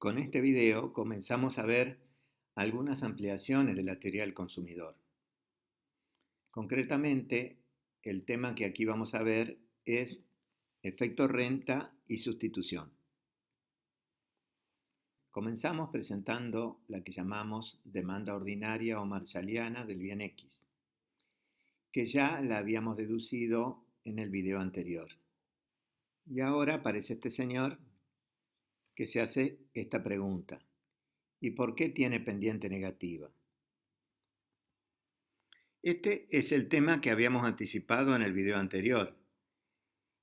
Con este video comenzamos a ver algunas ampliaciones de la teoría del consumidor. Concretamente, el tema que aquí vamos a ver es efecto renta y sustitución. Comenzamos presentando la que llamamos demanda ordinaria o marshalliana del bien X, que ya la habíamos deducido en el video anterior. Y ahora aparece este señor que se hace esta pregunta: ¿y por qué tiene pendiente negativa? Este es el tema que habíamos anticipado en el video anterior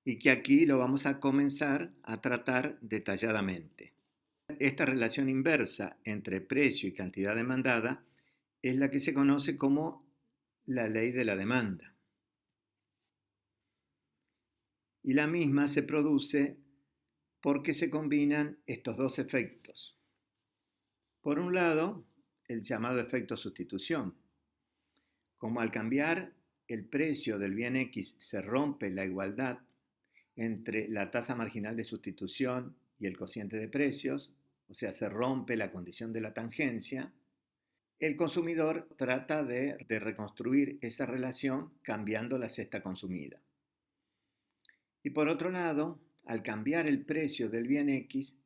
y que aquí lo vamos a comenzar a tratar detalladamente. Esta relación inversa entre precio y cantidad demandada es la que se conoce como la ley de la demanda. Y la misma se produce porque se combinan estos dos efectos. Por un lado, el llamado efecto sustitución. Como al cambiar el precio del bien X se rompe la igualdad entre la tasa marginal de sustitución y el cociente de precios, o sea, se rompe la condición de la tangencia, el consumidor trata de reconstruir esa relación cambiando la cesta consumida. Y por otro lado, al cambiar el precio del bien X,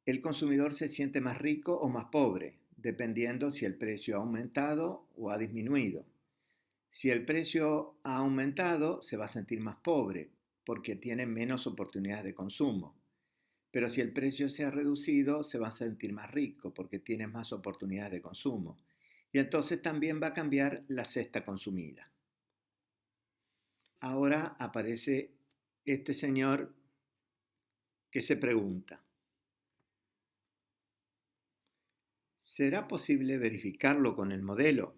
el consumidor se siente más rico o más pobre, dependiendo si el precio ha aumentado o ha disminuido. Si el precio ha aumentado, se va a sentir más pobre porque tiene menos oportunidades de consumo. Pero si el precio se ha reducido, se va a sentir más rico porque tiene más oportunidades de consumo. Y entonces también va a cambiar la cesta consumida. Ahora aparece este señor que se pregunta: ¿será posible verificarlo con el modelo?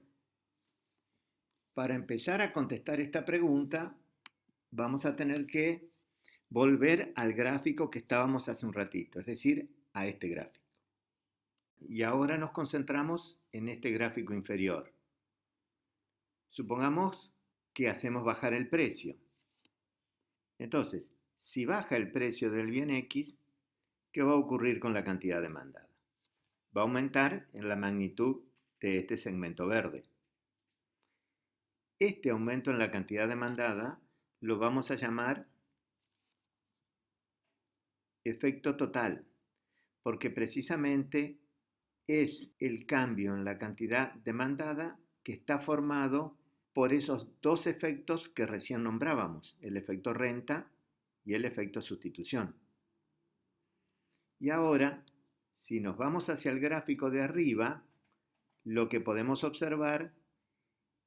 Para empezar a contestar esta pregunta, vamos a tener que volver al gráfico que estábamos hace un ratito, es decir, a este gráfico. Y ahora nos concentramos en este gráfico inferior. Supongamos que hacemos bajar el precio. Entonces, si baja el precio del bien X, ¿qué va a ocurrir con la cantidad demandada? Va a aumentar en la magnitud de este segmento verde. Este aumento en la cantidad demandada lo vamos a llamar efecto total, porque precisamente es el cambio en la cantidad demandada que está formado por esos dos efectos que recién nombrábamos, el efecto renta y el efecto sustitución. Y ahora, si nos vamos hacia el gráfico de arriba, lo que podemos observar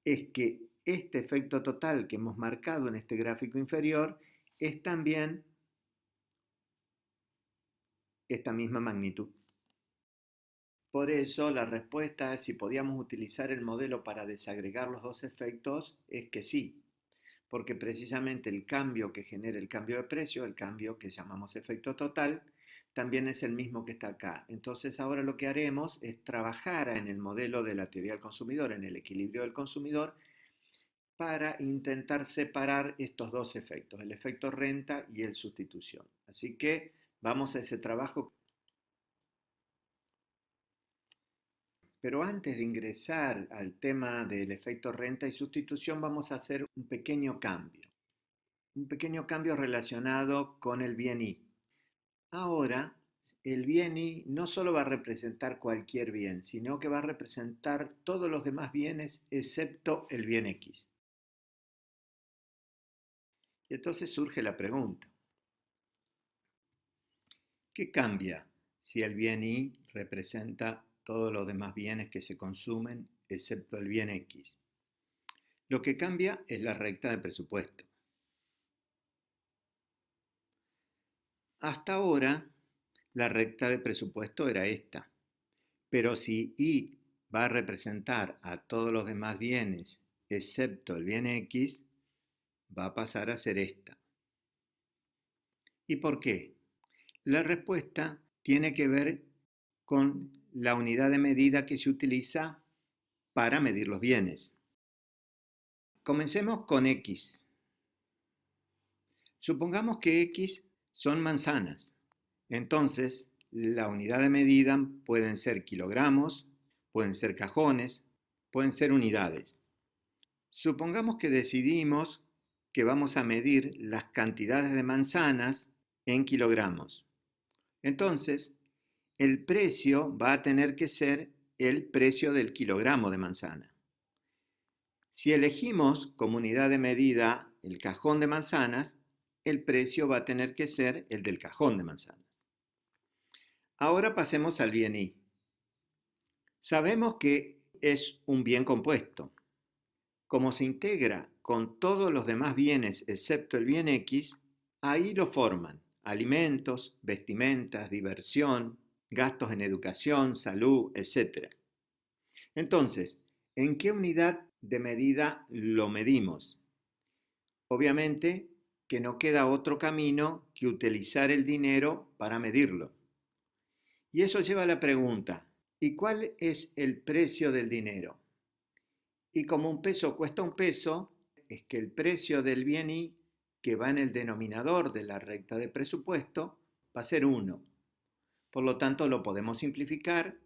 es que este efecto total que hemos marcado en este gráfico inferior es también esta misma magnitud. Por eso la respuesta es si podíamos utilizar el modelo para desagregar los dos efectos es que sí, porque precisamente el cambio que genera el cambio de precio, el cambio que llamamos efecto total, también es el mismo que está acá. Entonces ahora lo que haremos es trabajar en el modelo de la teoría del consumidor, en el equilibrio del consumidor, para intentar separar estos dos efectos, el efecto renta y el sustitución. Así que vamos a ese trabajo. Pero antes de ingresar al tema del efecto renta y sustitución, vamos a hacer un pequeño cambio. Un pequeño cambio relacionado con el bien Y. Ahora, el bien Y no solo va a representar cualquier bien, sino que va a representar todos los demás bienes excepto el bien X. Y entonces surge la pregunta: ¿qué cambia si el bien Y representa todos los demás bienes que se consumen excepto el bien X? Lo que cambia es la recta de presupuesto. Hasta ahora, la recta de presupuesto era esta, pero si Y va a representar a todos los demás bienes excepto el bien X, va a pasar a ser esta. ¿Y por qué? La respuesta tiene que ver con la unidad de medida que se utiliza para medir los bienes. Comencemos con X. Supongamos que X son manzanas. Entonces, La unidad de medida pueden ser kilogramos, pueden ser cajones, pueden ser unidades. Supongamos que decidimos que vamos a medir las cantidades de manzanas en kilogramos. Entonces, el precio va a tener que ser el precio del kilogramo de manzana. Si elegimos como unidad de medida el cajón de manzanas, el precio va a tener que ser el del cajón de manzanas. Ahora pasemos al bien Y. Sabemos que es un bien compuesto. Como se integra con todos los demás bienes excepto el bien X, ahí lo forman alimentos, vestimentas, diversión, gastos en educación, salud, etc. Entonces, ¿en qué unidad de medida lo medimos? Obviamente que no queda otro camino que utilizar el dinero para medirlo. Y eso lleva a la pregunta, ¿y cuál es el precio del dinero? Y como un peso cuesta un peso, es que el precio del bien Y que va en el denominador de la recta de presupuesto va a ser 1. Por lo tanto, lo podemos simplificar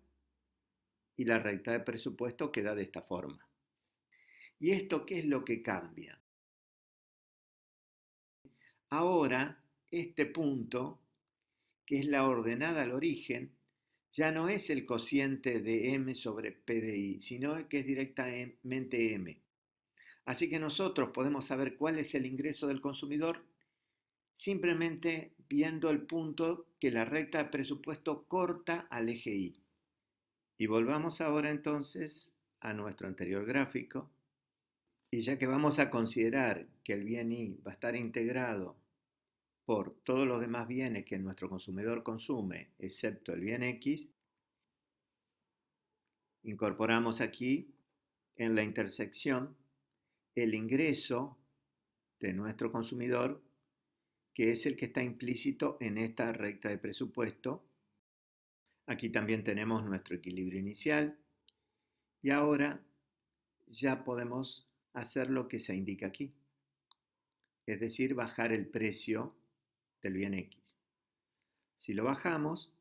y la recta de presupuesto queda de esta forma. ¿Y esto qué es lo que cambia? Ahora, este punto, que es la ordenada al origen, ya no es el cociente de m sobre p de i, sino que es directamente m. Así que nosotros podemos saber cuál es el ingreso del consumidor simplemente viendo el punto que la recta de presupuesto corta al eje y. Y volvamos ahora entonces a nuestro anterior gráfico. Y ya que vamos a considerar que el bien Y va a estar integrado por todos los demás bienes que nuestro consumidor consume, excepto el bien X, incorporamos aquí en la intersección el ingreso de nuestro consumidor, que es el que está implícito en esta recta de presupuesto. Aquí también tenemos nuestro equilibrio inicial y ahora ya podemos hacer lo que se indica aquí, es decir, bajar el precio del bien X. Si lo bajamos,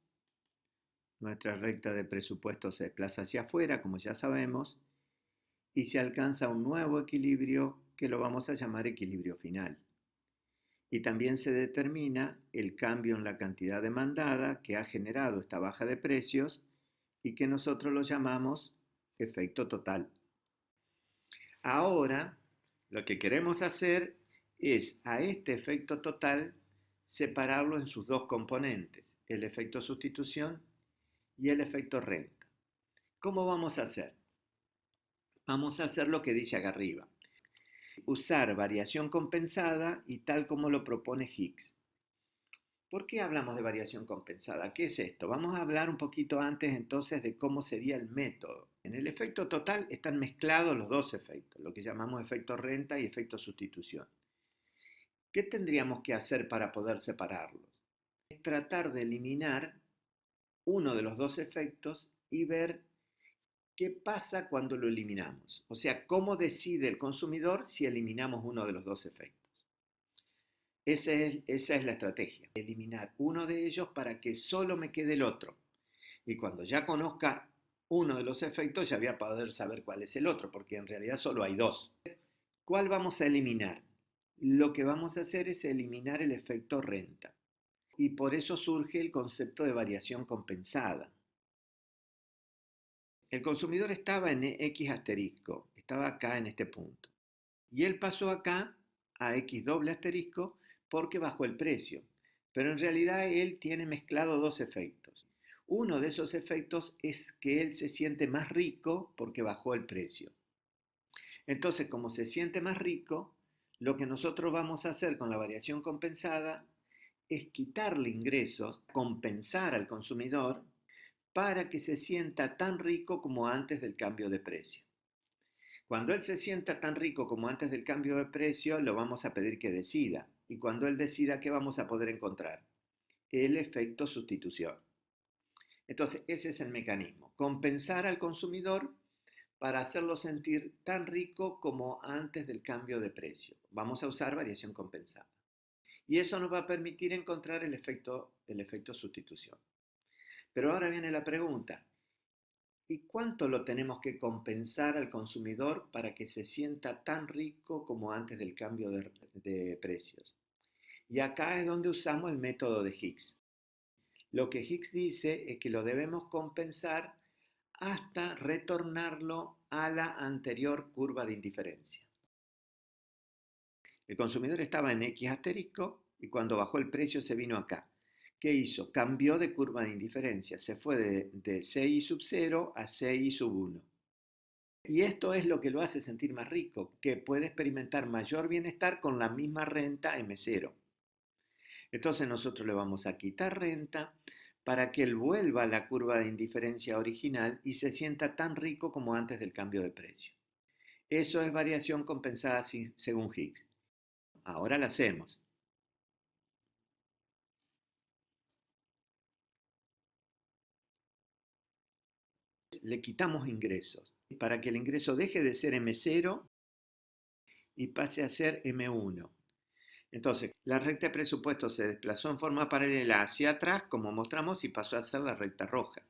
nuestra recta de presupuesto se desplaza hacia afuera, como ya sabemos, y se alcanza un nuevo equilibrio que lo vamos a llamar equilibrio final. Y también se determina el cambio en la cantidad demandada que ha generado esta baja de precios y que nosotros lo llamamos efecto total. Ahora, lo que queremos hacer es a este efecto total separarlo en sus dos componentes, el efecto sustitución y el efecto renta. ¿Cómo vamos a hacer? Vamos a hacer lo que dice acá arriba. Usar variación compensada y tal como lo propone Higgs. ¿Por qué hablamos de variación compensada? ¿Qué es esto? Vamos a hablar un poquito antes entonces de cómo sería el método. En el efecto total están mezclados los dos efectos, lo que llamamos efecto renta y efecto sustitución. ¿Qué tendríamos que hacer para poder separarlos? Es tratar de eliminar uno de los dos efectos y ver qué pasa cuando lo eliminamos. O sea, cómo decide el consumidor si eliminamos uno de los dos efectos. Esa es la estrategia, eliminar uno de ellos para que solo me quede el otro. Y cuando ya conozca uno de los efectos, ya voy a poder saber cuál es el otro, porque en realidad solo hay dos. ¿Cuál vamos a eliminar? Lo que vamos a hacer es eliminar el efecto renta. Y por eso surge el concepto de variación compensada. El consumidor estaba en X asterisco, estaba acá en este punto. Y él pasó acá a X doble asterisco porque bajó el precio. Pero en realidad él tiene mezclado dos efectos. Uno de esos efectos es que él se siente más rico porque bajó el precio. Entonces, como se siente más rico, lo que nosotros vamos a hacer con la variación compensada es quitarle ingresos, compensar al consumidor para que se sienta tan rico como antes del cambio de precio. Cuando él se sienta tan rico como antes del cambio de precio, lo vamos a pedir que decida. Y cuando él decida, ¿qué vamos a poder encontrar? El efecto sustitución. Entonces, ese es el mecanismo. Compensar al consumidor para hacerlo sentir tan rico como antes del cambio de precio. Vamos a usar variación compensada. Y eso nos va a permitir encontrar el efecto sustitución. Pero ahora viene la pregunta, ¿y cuánto lo tenemos que compensar al consumidor para que se sienta tan rico como antes del cambio de precios? Y acá es donde usamos el método de Higgs. Lo que Higgs dice es que lo debemos compensar hasta retornarlo a la anterior curva de indiferencia. El consumidor estaba en X asterisco y cuando bajó el precio se vino acá. ¿Qué hizo? Cambió de curva de indiferencia, se fue de CI sub 0 a CI sub 1. Y esto es lo que lo hace sentir más rico, que puede experimentar mayor bienestar con la misma renta M0. Entonces nosotros le vamos a quitar renta para que él vuelva a la curva de indiferencia original y se sienta tan rico como antes del cambio de precio. Eso es variación compensada según Higgs. Ahora la hacemos. Le quitamos ingresos para que el ingreso deje de ser M0 y pase a ser M1. Entonces, la recta de presupuesto se desplazó en forma paralela hacia atrás, como mostramos, y pasó a ser la recta roja.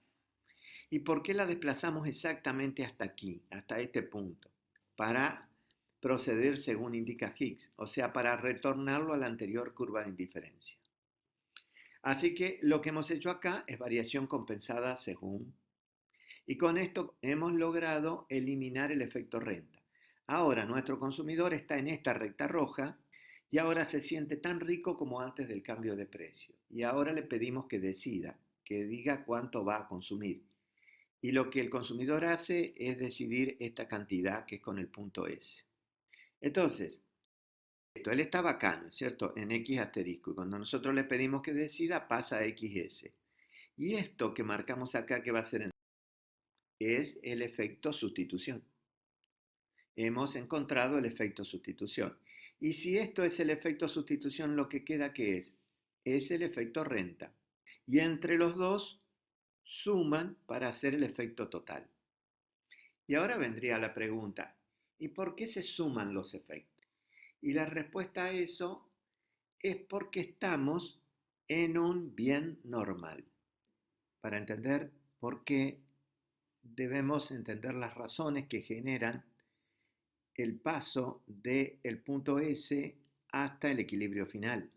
¿Y por qué la desplazamos exactamente hasta aquí, hasta este punto? Para proceder según indica Higgs, o sea, para retornarlo a la anterior curva de indiferencia. Así que lo que hemos hecho acá es variación compensada según. Y con esto hemos logrado eliminar el efecto renta. Ahora nuestro consumidor está en esta recta roja y ahora se siente tan rico como antes del cambio de precio. Y ahora le pedimos que decida, que diga cuánto va a consumir. Y lo que el consumidor hace es decidir esta cantidad que es con el punto S. Entonces, él está bacano, ¿cierto? En X asterisco. Y cuando nosotros le pedimos que decida, pasa a XS. Y esto que marcamos acá, que va a ser es el efecto sustitución. Hemos encontrado el efecto sustitución. Y si esto es el efecto sustitución, lo que queda que es el efecto renta. Y entre los dos suman para hacer el efecto total. Y ahora vendría la pregunta, ¿y por qué se suman los efectos? Y la respuesta a eso es porque estamos en un bien normal. Para entender por qué debemos entender las razones que generan el paso del punto S hasta el equilibrio final,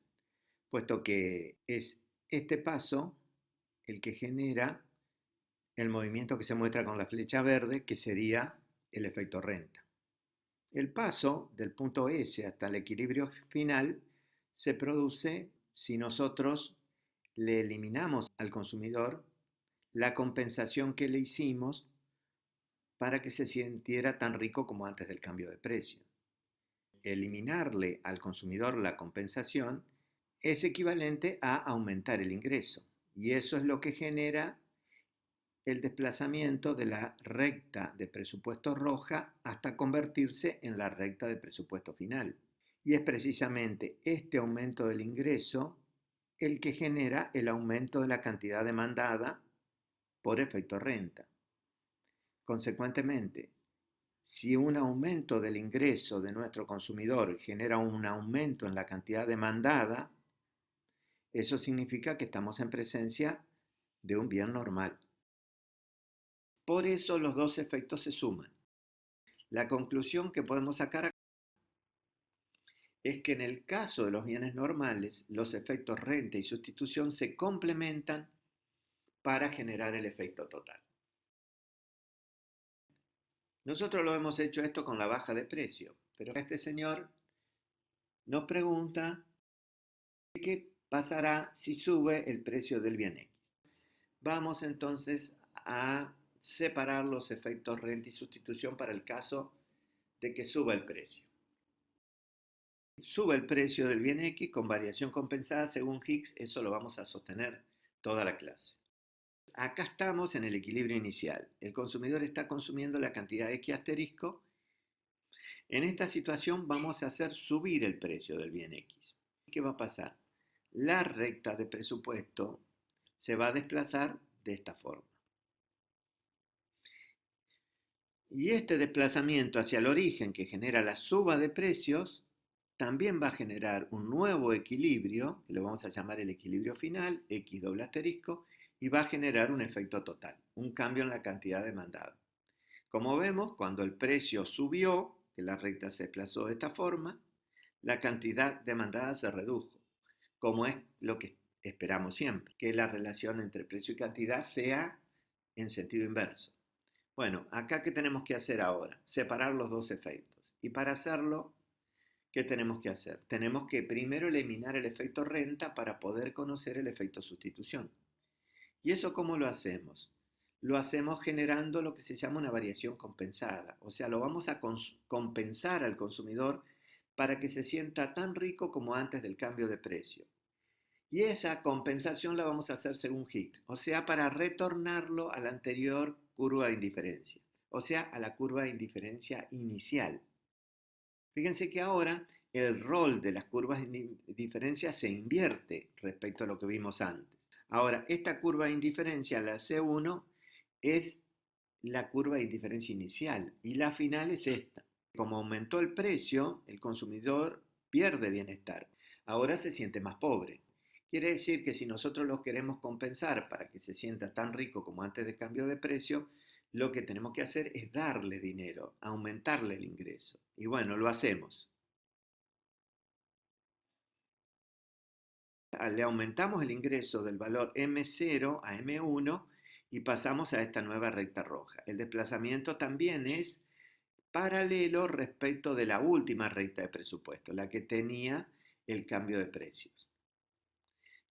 puesto que es este paso el que genera el movimiento que se muestra con la flecha verde, que sería el efecto renta. El paso del punto S hasta el equilibrio final se produce si nosotros le eliminamos al consumidor la compensación que le hicimos para que se sintiera tan rico como antes del cambio de precio. Eliminarle al consumidor la compensación es equivalente a aumentar el ingreso y eso es lo que genera el desplazamiento de la recta de presupuesto roja hasta convertirse en la recta de presupuesto final. Y es precisamente este aumento del ingreso el que genera el aumento de la cantidad demandada por efecto renta. Consecuentemente, si un aumento del ingreso de nuestro consumidor genera un aumento en la cantidad demandada, eso significa que estamos en presencia de un bien normal. Por eso los dos efectos se suman. La conclusión que podemos sacar es que en el caso de los bienes normales, los efectos renta y sustitución se complementan para generar el efecto total. Nosotros lo hemos hecho esto con la baja de precio, pero este señor nos pregunta qué pasará si sube el precio del bien X. Vamos entonces a separar los efectos renta y sustitución para el caso de que suba el precio. Sube el precio del bien X con variación compensada según Higgs, eso lo vamos a sostener toda la clase. Acá estamos en el equilibrio inicial. El consumidor está consumiendo la cantidad X asterisco. En esta situación vamos a hacer subir el precio del bien X. ¿Qué va a pasar? La recta de presupuesto se va a desplazar de esta forma. Y este desplazamiento hacia el origen que genera la suba de precios también va a generar un nuevo equilibrio, que lo vamos a llamar el equilibrio final, X doble asterisco, y va a generar un efecto total, un cambio en la cantidad demandada. Como vemos, cuando el precio subió, que la recta se desplazó de esta forma, la cantidad demandada se redujo, como es lo que esperamos siempre, que la relación entre precio y cantidad sea en sentido inverso. Bueno, acá ¿qué tenemos que hacer ahora? Separar los dos efectos. Y para hacerlo, ¿qué tenemos que hacer? Tenemos que primero eliminar el efecto renta para poder conocer el efecto sustitución. ¿Y eso cómo lo hacemos? Lo hacemos generando lo que se llama una variación compensada. O sea, lo vamos a compensar al consumidor para que se sienta tan rico como antes del cambio de precio. Y esa compensación la vamos a hacer según Hicks, o sea, para retornarlo a la anterior curva de indiferencia, o sea, a la curva de indiferencia inicial. Fíjense que ahora el rol de las curvas de indiferencia se invierte respecto a lo que vimos antes. Ahora, esta curva de indiferencia, la C1, es la curva de indiferencia inicial y la final es esta. Como aumentó el precio, el consumidor pierde bienestar. Ahora se siente más pobre. Quiere decir que si nosotros lo queremos compensar para que se sienta tan rico como antes del cambio de precio, lo que tenemos que hacer es darle dinero, aumentarle el ingreso. Y bueno, lo hacemos. Le aumentamos el ingreso del valor M0 a M1 y pasamos a esta nueva recta roja. El desplazamiento también es paralelo respecto de la última recta de presupuesto, la que tenía el cambio de precios.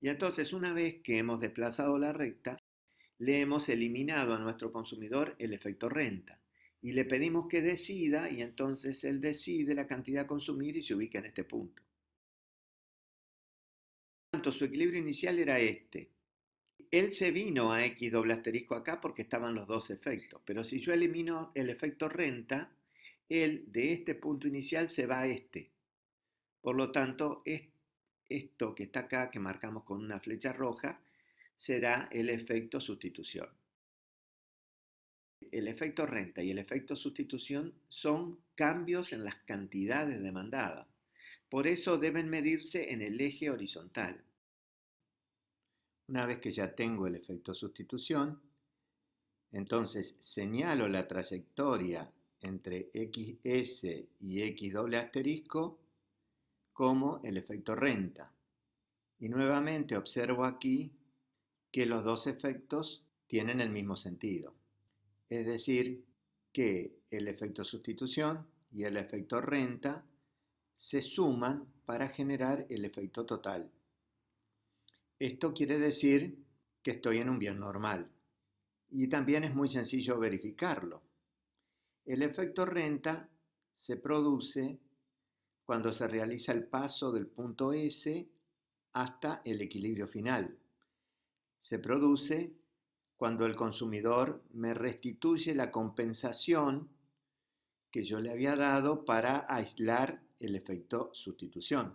Y entonces, una vez que hemos desplazado la recta, le hemos eliminado a nuestro consumidor el efecto renta y le pedimos que decida y entonces él decide la cantidad a consumir y se ubica en este punto. Por tanto, su equilibrio inicial era este. Él se vino a X doble asterisco acá porque estaban los dos efectos, pero si yo elimino el efecto renta, él de este punto inicial se va a este. Por lo tanto, esto que está acá, que marcamos con una flecha roja, será el efecto sustitución. El efecto renta y el efecto sustitución son cambios en las cantidades demandadas. Por eso deben medirse en el eje horizontal. Una vez que ya tengo el efecto sustitución, entonces señalo la trayectoria entre XS y X doble asterisco como el efecto renta. Y nuevamente observo aquí que los dos efectos tienen el mismo sentido. Es decir, que el efecto sustitución y el efecto renta se suman para generar el efecto total. Esto quiere decir que estoy en un bien normal. Y también es muy sencillo verificarlo. El efecto renta se produce cuando se realiza el paso del punto S hasta el equilibrio final. Se produce cuando el consumidor me restituye la compensación que yo le había dado para aislar el efecto sustitución.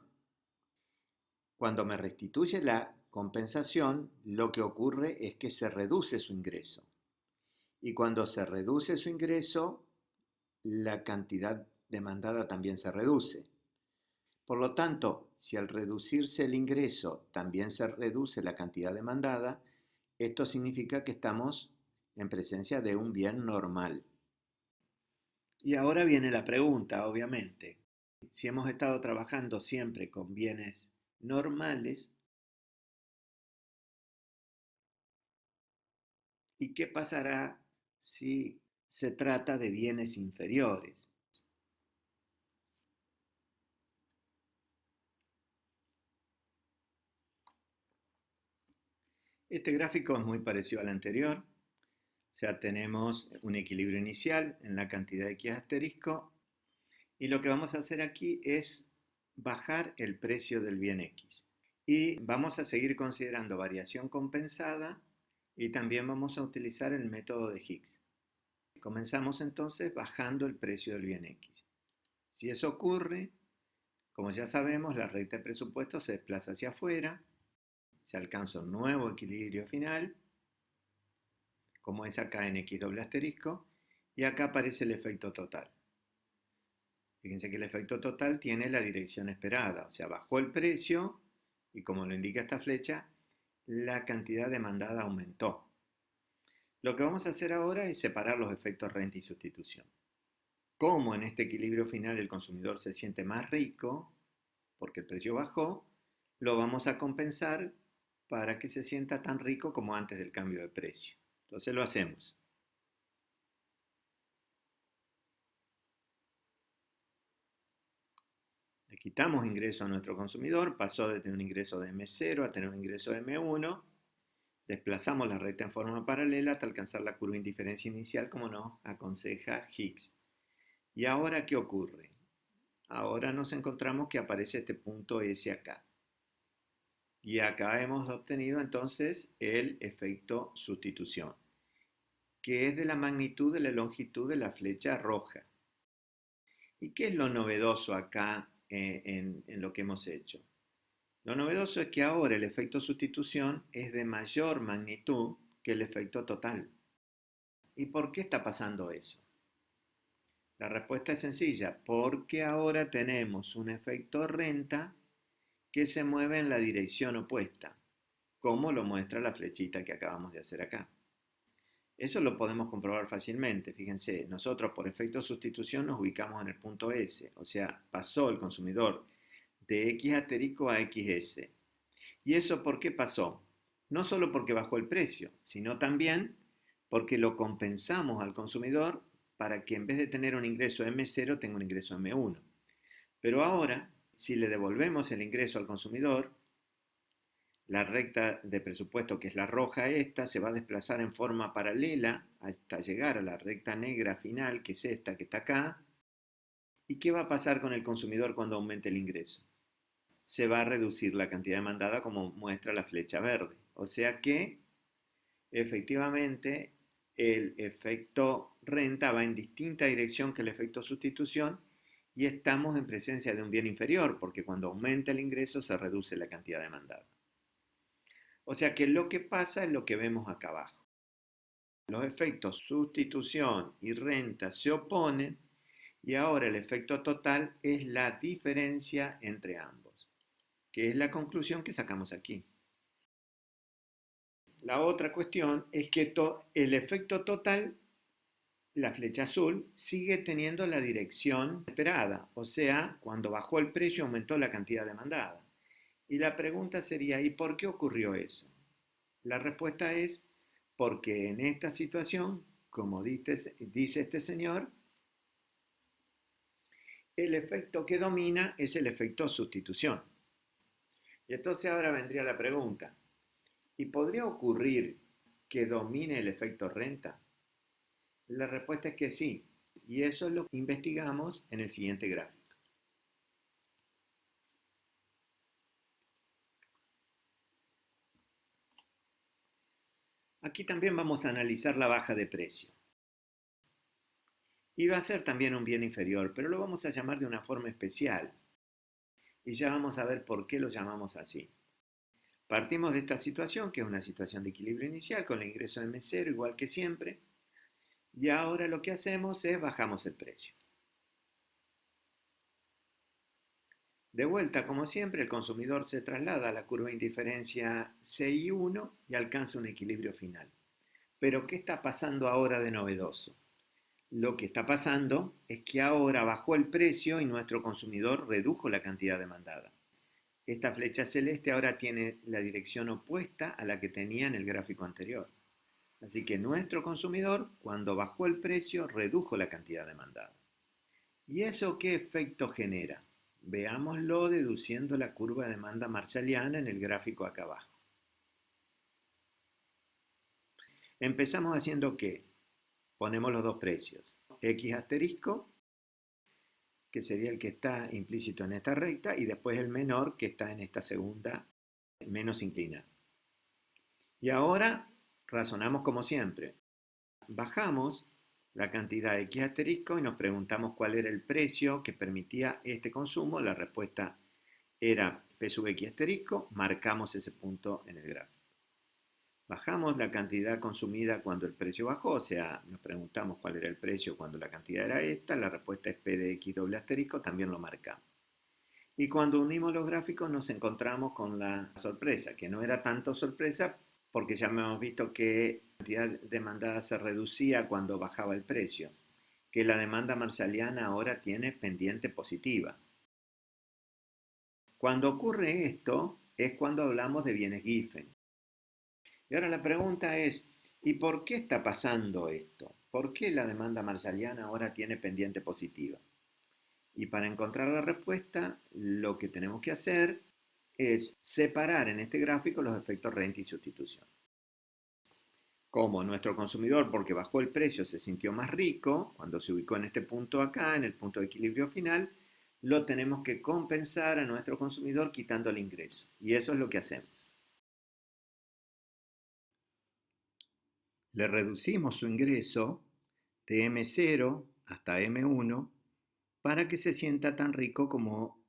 Cuando me restituye la compensación, lo que ocurre es que se reduce su ingreso. Y cuando se reduce su ingreso, la cantidad demandada también se reduce. Por lo tanto, si al reducirse el ingreso también se reduce la cantidad demandada, esto significa que estamos en presencia de un bien normal. Y ahora viene la pregunta, obviamente. Si hemos estado trabajando siempre con bienes normales, ¿y qué pasará si se trata de bienes inferiores? Este gráfico es muy parecido al anterior. O sea, tenemos un equilibrio inicial en la cantidad de X asterisco y lo que vamos a hacer aquí es bajar el precio del bien X. Y vamos a seguir considerando variación compensada y también vamos a utilizar el método de Hicks. Comenzamos entonces bajando el precio del bien X. Si eso ocurre, como ya sabemos, la recta de presupuesto se desplaza hacia afuera, se alcanza un nuevo equilibrio final, como es acá en X doble asterisco, y acá aparece el efecto total. Fíjense que el efecto total tiene la dirección esperada, o sea, bajó el precio y como lo indica esta flecha, la cantidad demandada aumentó. Lo que vamos a hacer ahora es separar los efectos renta y sustitución. Como en este equilibrio final el consumidor se siente más rico porque el precio bajó, lo vamos a compensar para que se sienta tan rico como antes del cambio de precio. Entonces lo hacemos. Le quitamos ingreso a nuestro consumidor, pasó de tener un ingreso de M0 a tener un ingreso de M1. Desplazamos la recta en forma paralela hasta alcanzar la curva de indiferencia inicial como nos aconseja Higgs. ¿Y ahora qué ocurre? Ahora nos encontramos que aparece este punto S acá. Y acá hemos obtenido entonces el efecto sustitución, que es de la magnitud de la longitud de la flecha roja. ¿Y qué es lo novedoso acá en lo que hemos hecho? Lo novedoso es que ahora el efecto sustitución es de mayor magnitud que el efecto total. ¿Y por qué está pasando eso? La respuesta es sencilla, porque ahora tenemos un efecto renta que se mueve en la dirección opuesta, como lo muestra la flechita que acabamos de hacer acá. Eso lo podemos comprobar fácilmente. Fíjense, nosotros por efecto sustitución nos ubicamos en el punto S, o sea, pasó el consumidor de X asterisco a XS. ¿Y eso por qué pasó? No solo porque bajó el precio, sino también porque lo compensamos al consumidor para que en vez de tener un ingreso M0 tenga un ingreso M1. Pero ahora, si le devolvemos el ingreso al consumidor, la recta de presupuesto, que es la roja esta, se va a desplazar en forma paralela hasta llegar a la recta negra final, que es esta que está acá. ¿Y qué va a pasar con el consumidor cuando aumente el ingreso? Se va a reducir la cantidad demandada como muestra la flecha verde. O sea que efectivamente el efecto renta va en distinta dirección que el efecto sustitución y estamos en presencia de un bien inferior porque cuando aumenta el ingreso se reduce la cantidad demandada. O sea que lo que pasa es lo que vemos acá abajo. Los efectos sustitución y renta se oponen y ahora el efecto total es la diferencia entre ambos, que es la conclusión que sacamos aquí. La otra cuestión es que el efecto total, la flecha azul, sigue teniendo la dirección esperada, o sea, cuando bajó el precio aumentó la cantidad demandada. Y la pregunta sería, ¿y por qué ocurrió eso? La respuesta es porque en esta situación, como dice este señor, el efecto que domina es el efecto sustitución. Y entonces ahora vendría la pregunta, ¿y podría ocurrir que domine el efecto renta? La respuesta es que sí, y eso es lo que investigamos en el siguiente gráfico. Aquí también vamos a analizar la baja de precio. Y va a ser también un bien inferior, pero lo vamos a llamar de una forma especial. Y ya vamos a ver por qué lo llamamos así. Partimos de esta situación, que es una situación de equilibrio inicial, con el ingreso de M0 igual que siempre. Y ahora lo que hacemos es bajamos el precio. De vuelta, como siempre, el consumidor se traslada a la curva de indiferencia CI1 y alcanza un equilibrio final. Pero, ¿qué está pasando ahora de novedoso? Lo que está pasando es que ahora bajó el precio y nuestro consumidor redujo la cantidad demandada. Esta flecha celeste ahora tiene la dirección opuesta a la que tenía en el gráfico anterior. Así que nuestro consumidor, cuando bajó el precio, redujo la cantidad demandada. ¿Y eso qué efecto genera? Veámoslo deduciendo la curva de demanda marshalliana en el gráfico acá abajo. Empezamos haciendo ¿qué? Ponemos los dos precios. X asterisco, que sería el que está implícito en esta recta, y después el menor, que está en esta segunda, menos inclinada. Y ahora razonamos como siempre. Bajamos la cantidad de X asterisco y nos preguntamos cuál era el precio que permitía este consumo. La respuesta era P sub X asterisco, marcamos ese punto en el gráfico. Bajamos la cantidad consumida cuando el precio bajó, o sea, nos preguntamos cuál era el precio cuando la cantidad era esta, la respuesta es P de X doble asterisco, también lo marcamos. Y cuando unimos los gráficos nos encontramos con la sorpresa, que no era tanto sorpresa porque ya hemos visto que la cantidad demandada se reducía cuando bajaba el precio, que la demanda marshalliana ahora tiene pendiente positiva. Cuando ocurre esto es cuando hablamos de bienes Giffen. Y ahora la pregunta es, ¿y por qué está pasando esto? ¿Por qué la demanda marshalliana ahora tiene pendiente positiva? Y para encontrar la respuesta, lo que tenemos que hacer es separar en este gráfico los efectos renta y sustitución. Como nuestro consumidor, porque bajó el precio, se sintió más rico, cuando se ubicó en este punto acá, en el punto de equilibrio final, lo tenemos que compensar a nuestro consumidor quitando el ingreso. Y eso es lo que hacemos. Le reducimos su ingreso de M0 hasta M1 para que se sienta tan rico como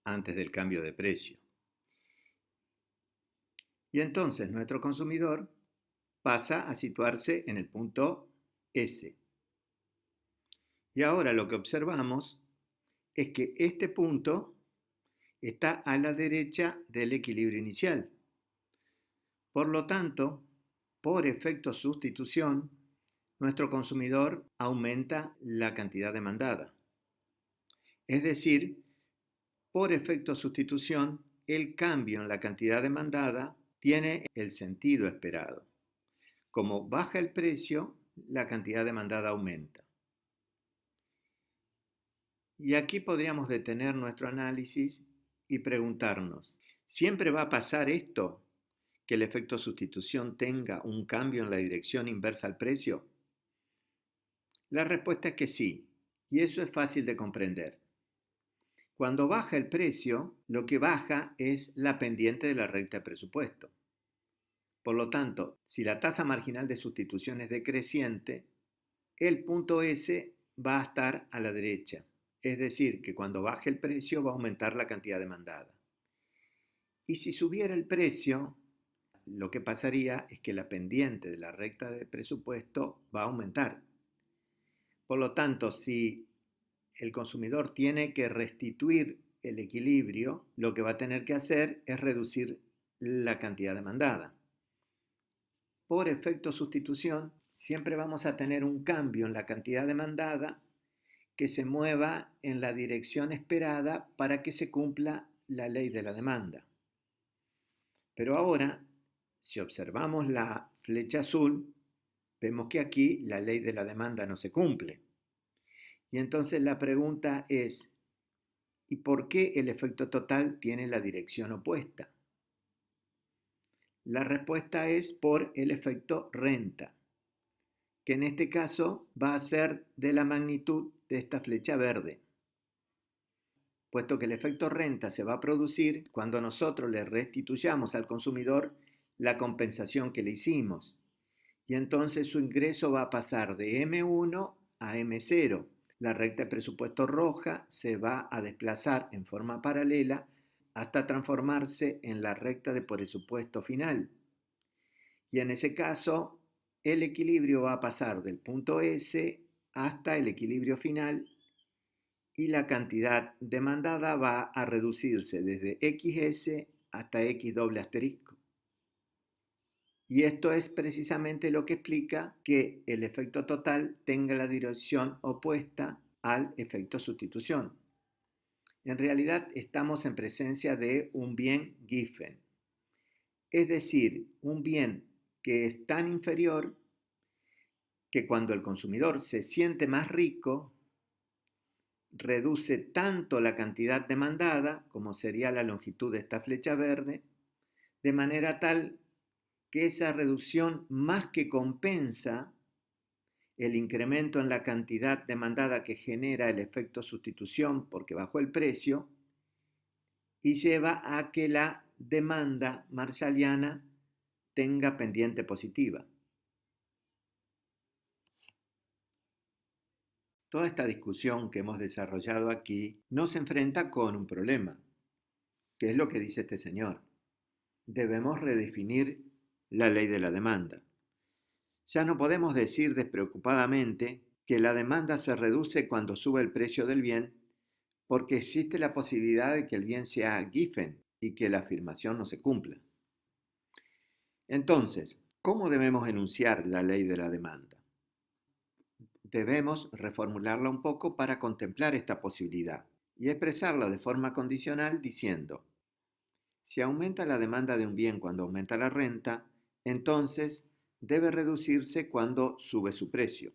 antes del cambio de precio. Y entonces nuestro consumidor pasa a situarse en el punto S. Y ahora lo que observamos es que este punto está a la derecha del equilibrio inicial. Por lo tanto, por efecto sustitución, nuestro consumidor aumenta la cantidad demandada. Es decir, por efecto sustitución, el cambio en la cantidad demandada tiene el sentido esperado. Como baja el precio, la cantidad demandada aumenta. Y aquí podríamos detener nuestro análisis y preguntarnos, ¿siempre va a pasar esto? ¿Que el efecto sustitución tenga un cambio en la dirección inversa al precio? La respuesta es que sí, y eso es fácil de comprender. Cuando baja el precio, lo que baja es la pendiente de la recta de presupuesto. Por lo tanto, si la tasa marginal de sustitución es decreciente, el punto S va a estar a la derecha. Es decir, que cuando baje el precio va a aumentar la cantidad demandada. Y si subiera el precio, lo que pasaría es que la pendiente de la recta de presupuesto va a aumentar. Por lo tanto, si el consumidor tiene que restituir el equilibrio, lo que va a tener que hacer es reducir la cantidad demandada. Por efecto sustitución, siempre vamos a tener un cambio en la cantidad demandada que se mueva en la dirección esperada para que se cumpla la ley de la demanda. Pero ahora, si observamos la flecha azul, vemos que aquí la ley de la demanda no se cumple. Y entonces la pregunta es, ¿y por qué el efecto total tiene la dirección opuesta? La respuesta es por el efecto renta, que en este caso va a ser de la magnitud de esta flecha verde, puesto que el efecto renta se va a producir cuando nosotros le restituyamos al consumidor la compensación que le hicimos. Y entonces su ingreso va a pasar de M1 a M0. La recta de presupuesto roja se va a desplazar en forma paralela hasta transformarse en la recta de presupuesto final. Y en ese caso, el equilibrio va a pasar del punto S hasta el equilibrio final y la cantidad demandada va a reducirse desde XS hasta X doble asterisco. Y esto es precisamente lo que explica que el efecto total tenga la dirección opuesta al efecto sustitución. En realidad estamos en presencia de un bien Giffen, es decir, un bien que es tan inferior que cuando el consumidor se siente más rico, reduce tanto la cantidad demandada, como sería la longitud de esta flecha verde, de manera tal que esa reducción más que compensa el incremento en la cantidad demandada que genera el efecto sustitución porque bajó el precio y lleva a que la demanda marshalliana tenga pendiente positiva. Toda esta discusión que hemos desarrollado aquí nos enfrenta con un problema, que es lo que dice este señor. Debemos redefinir la ley de la demanda. Ya no podemos decir despreocupadamente que la demanda se reduce cuando sube el precio del bien, porque existe la posibilidad de que el bien sea given y que la afirmación no se cumpla. Entonces, ¿cómo debemos enunciar la ley de la demanda? Debemos reformularla un poco para contemplar esta posibilidad y expresarla de forma condicional diciendo: si aumenta la demanda de un bien cuando aumenta la renta, entonces debe reducirse cuando sube su precio.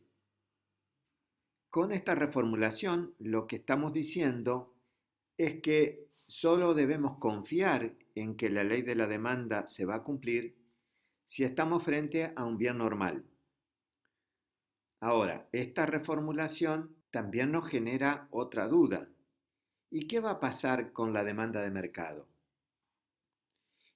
Con esta reformulación, lo que estamos diciendo es que solo debemos confiar en que la ley de la demanda se va a cumplir si estamos frente a un bien normal. Ahora, esta reformulación también nos genera otra duda. ¿Y qué va a pasar con la demanda de mercado?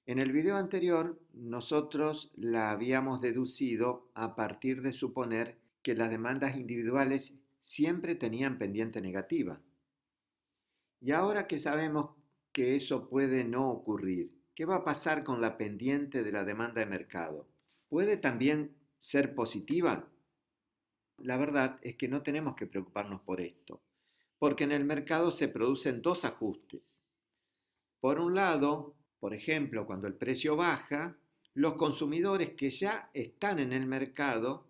En el video anterior, nosotros la habíamos deducido a partir de suponer que las demandas individuales siempre tenían pendiente negativa. Y ahora que sabemos que eso puede no ocurrir, ¿qué va a pasar con la pendiente de la demanda de mercado? ¿Puede también ser positiva? La verdad es que no tenemos que preocuparnos por esto, porque en el mercado se producen dos ajustes. Por un lado, por ejemplo, cuando el precio baja, los consumidores que ya están en el mercado,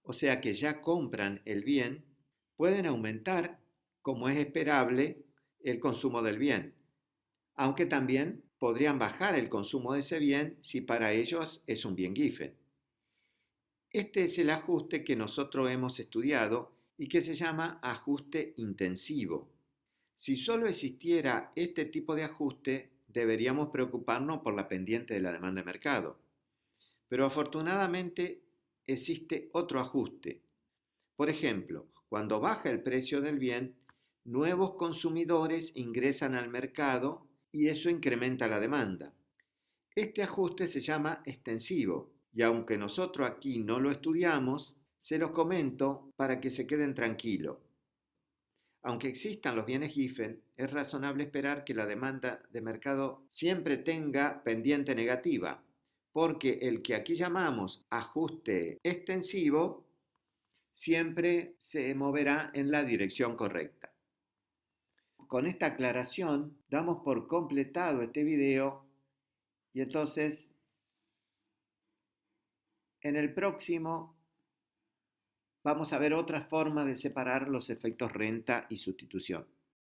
o sea que ya compran el bien, pueden aumentar, como es esperable, el consumo del bien, aunque también podrían bajar el consumo de ese bien si para ellos es un bien given. Este es el ajuste que nosotros hemos estudiado y que se llama ajuste intensivo. Si solo existiera este tipo de ajuste, deberíamos preocuparnos por la pendiente de la demanda de mercado. Pero afortunadamente existe otro ajuste. Por ejemplo, cuando baja el precio del bien, nuevos consumidores ingresan al mercado y eso incrementa la demanda. Este ajuste se llama extensivo y aunque nosotros aquí no lo estudiamos, se los comento para que se queden tranquilos. Aunque existan los bienes given, es razonable esperar que la demanda de mercado siempre tenga pendiente negativa, porque el que aquí llamamos ajuste extensivo siempre se moverá en la dirección correcta. Con esta aclaración damos por completado este video y entonces en el próximo vamos a ver otra forma de separar los efectos renta y sustitución.